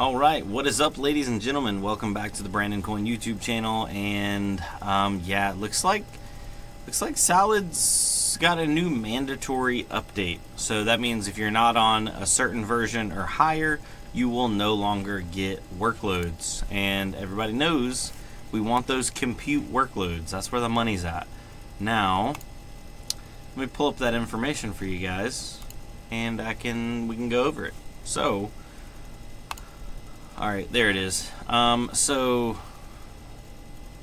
All right, what is up, ladies and gentlemen? Welcome back to the Brandon Coin YouTube channel. And yeah, it looks like Salad's got a new mandatory update. So that means if you're not on a certain version or higher, you will no longer get workloads. And everybody knows we want those compute workloads. That's where the money's at. Now, let me pull up that information for you guys, and we can go over it. So, all right, there it is. So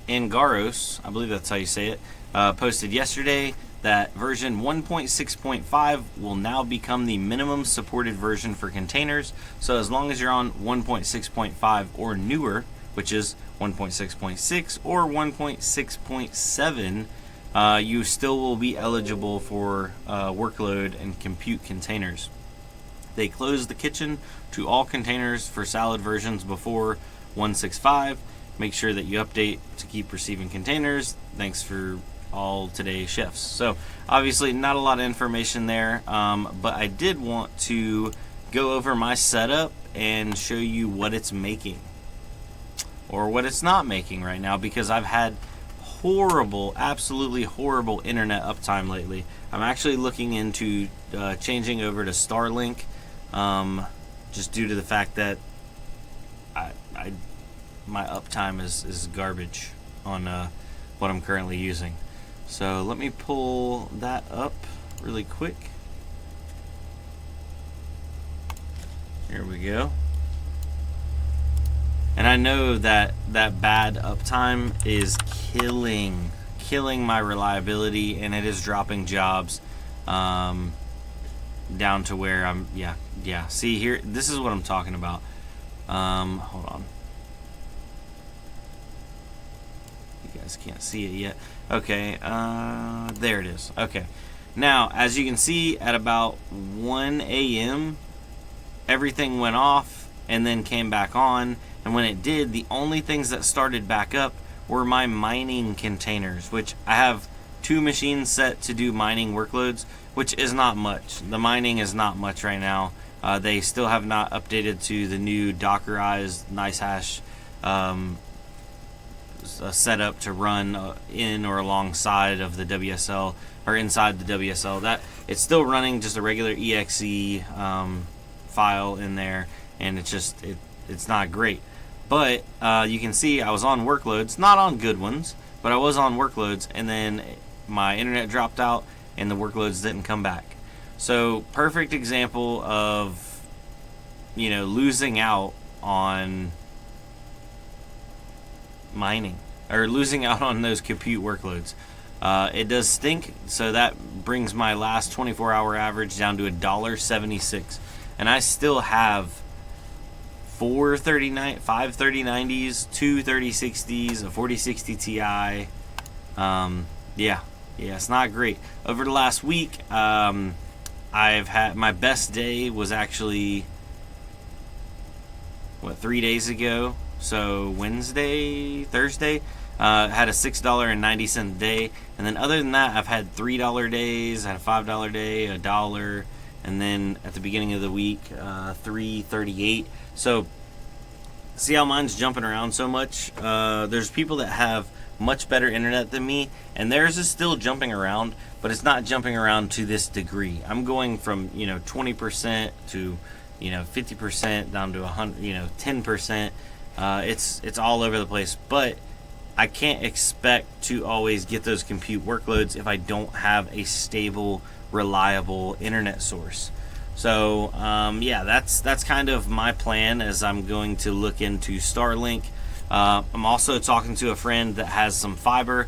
Angaros, I believe that's how you say it, posted yesterday that version 1.6.5 will now become the minimum supported version for containers. So as long as you're on 1.6.5 or newer, which is 1.6.6 or 1.6.7, you still will be eligible for workload and compute containers. They closed the kitchen to all containers for Salad versions before 1.6.5. Make sure that you update to keep receiving containers. Thanks for all today's chefs. So obviously not a lot of information there, but I did want to go over my setup and show you what it's making or what it's not making right now, because I've had horrible, absolutely horrible internet uptime lately. I'm actually looking into changing over to Starlink, just due to the fact that my uptime is garbage on what I'm currently using. So let me pull that up really quick. Here we go. And I know that bad uptime is killing my reliability, and it is dropping jobs down to where I'm, yeah. See here, this is what I'm talking about. Hold on. You guys can't see it yet. Okay, there it is. Okay. Now, as you can see, at about 1 a.m., everything went off and then came back on. And when it did, the only things that started back up were my mining containers, which I have 2 machines set to do mining workloads, which is not much. The mining is not much right now. They still have not updated to the new Dockerized NiceHash setup to run in or alongside of the WSL, or inside the WSL. That it's still running just a regular exe file in there, and it's not great. But you can see I was on workloads, not on good ones, but I was on workloads, and then my internet dropped out and the workloads didn't come back. So perfect example of, losing out on mining, or losing out on those compute workloads. It does stink, so that brings my last 24-hour average down to $1.76, and I still have 4 5 3090s, 2 3060s, a 4060 Ti. Yeah, it's not great. Over the last week, I've had my best day was actually 3 days ago. So Thursday, had a $6.90 day, and then other than that, I've had $3 days, I had a $5 day, $1, and then at the beginning of the week, $3.38. So see how mine's jumping around so much? There's people that have much better internet than me, and theirs is still jumping around, but it's not jumping around to this degree. I'm going from 20% to 50% down to 10%. It's all over the place, but I can't expect to always get those compute workloads if I don't have a stable, reliable internet source. So yeah, that's kind of my plan, as I'm going to look into Starlink. I'm also talking to a friend that has some fiber.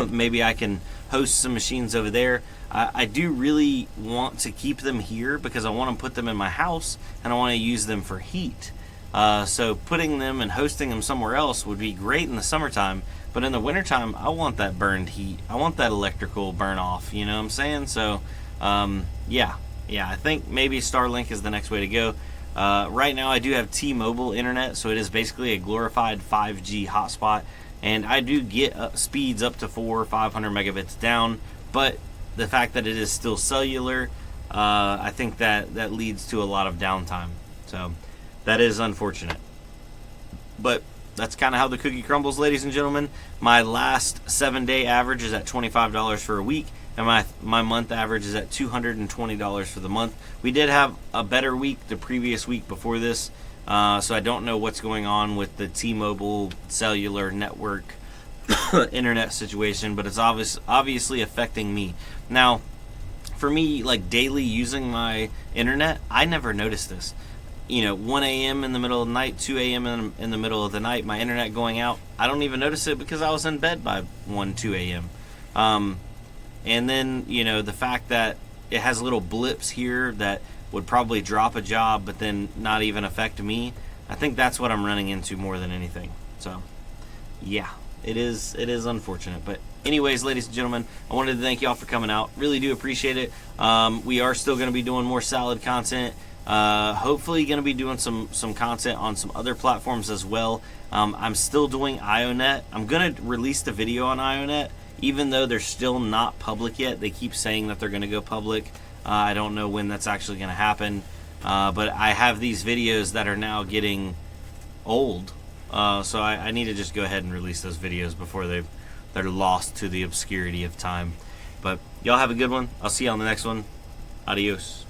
Maybe I can host some machines over there. I do really want to keep them here because I want to put them in my house and I want to use them for heat. So putting them and hosting them somewhere else would be great in the summertime, but in the wintertime, I want that burned heat. I want that electrical burn off, you know what I'm saying? So, yeah, I think maybe Starlink is the next way to go. Right now, I do have T-Mobile internet, so it is basically a glorified 5G hotspot, and I do get speeds up to 400 or 500 megabits down, but the fact that it is still cellular, I think that leads to a lot of downtime. So that is unfortunate. But that's kind of how the cookie crumbles, ladies and gentlemen. My last 7-day average is at $25 for a week, and my month average is at $220 for the month. We did have a better week the previous week before this, so I don't know what's going on with the T-Mobile cellular network internet situation, but it's obviously affecting me. Now, for me, like daily using my internet, I never noticed this. 1 a.m. in the middle of the night, 2 a.m. in the middle of the night, my internet going out, I don't even notice it because I was in bed by 1, 2 a.m. And then, the fact that it has little blips here that would probably drop a job but then not even affect me, I think that's what I'm running into more than anything. So, yeah, it is unfortunate. But anyways, ladies and gentlemen, I wanted to thank y'all for coming out. Really do appreciate it. We are still going to be doing more salad content. Hopefully going to be doing some content on some other platforms as well. I'm still doing IONET. I'm going to release the video on IONET, even though they're still not public yet. They keep saying that they're going to go public. I don't know when that's actually going to happen. But I have these videos that are now getting old. So I need to just go ahead and release those videos before they're lost to the obscurity of time. But y'all have a good one. I'll see you on the next one. Adios.